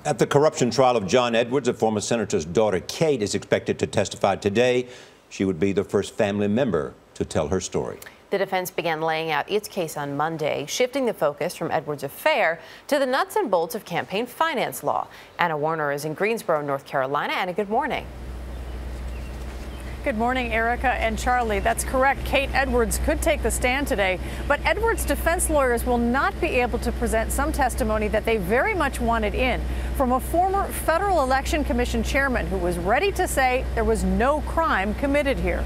At the corruption trial of John Edwards, a former senator's daughter, Kate, is expected to testify today. She would be the first family member to tell her story. The defense began laying out its case on Monday, shifting the focus from Edwards' affair to the nuts and bolts of campaign finance law. Anna Werner is in Greensboro, North Carolina. Anna, good morning. Good morning, Erica and Charlie. That's correct. Kate Edwards could take the stand today, but Edwards' defense lawyers will not be able to present some testimony that they very much wanted in from a former Federal Election Commission chairman who was ready to say there was no crime committed here.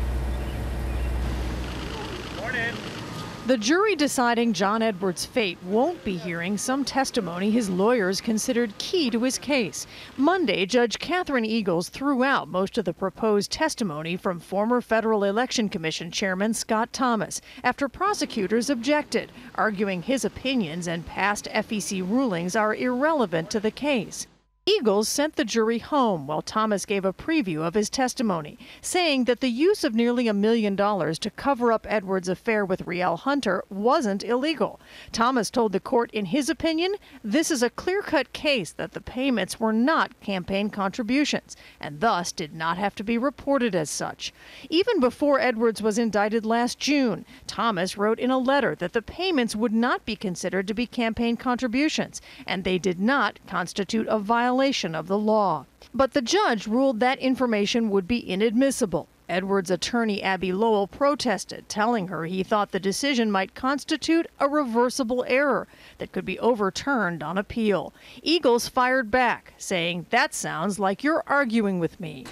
The jury deciding John Edwards' fate won't be hearing some testimony his lawyers considered key to his case. Monday, Judge Catherine Eagles threw out most of the proposed testimony from former Federal Election Commission Chairman Scott Thomas after prosecutors objected, arguing his opinions and past FEC rulings are irrelevant to the case. Eagles sent the jury home while Thomas gave a preview of his testimony, saying that the use of nearly $1 million to cover up Edwards' affair with Rielle Hunter wasn't illegal. Thomas told the court, in his opinion, this is a clear-cut case that the payments were not campaign contributions and thus did not have to be reported as such. Even before Edwards was indicted last June, Thomas wrote in a letter that the payments would not be considered to be campaign contributions and they did not constitute a violation of the law. But the judge ruled that information would be inadmissible. Edwards' attorney Abby Lowell protested, telling her he thought the decision might constitute a reversible error that could be overturned on appeal. Eagles fired back, saying, "That sounds like you're arguing with me."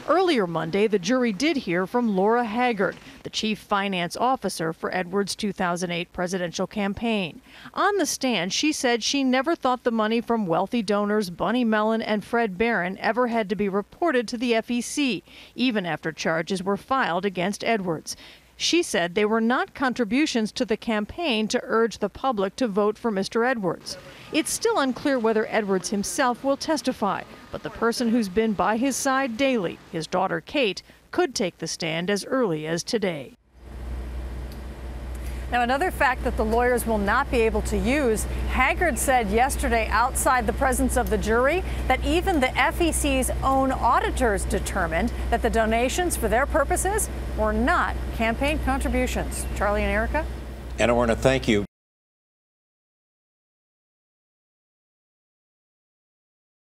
Earlier Monday, the jury did hear from Laura Haggard, the chief finance officer for Edwards' 2008 presidential campaign. On the stand, she said she never thought the money from wealthy donors Bunny Mellon and Fred Barron ever had to be reported to the FEC, even after charges were filed against Edwards. She said they were not contributions to the campaign to urge the public to vote for Mr. Edwards. It's still unclear whether Edwards himself will testify, but the person who's been by his side daily, his daughter Kate, could take the stand as early as today. Now, another fact that the lawyers will not be able to use, Haggard said yesterday outside the presence of the jury that even the FEC's own auditors determined that the donations for their purposes were not campaign contributions. Charlie and Erica? Anna Werner, thank you.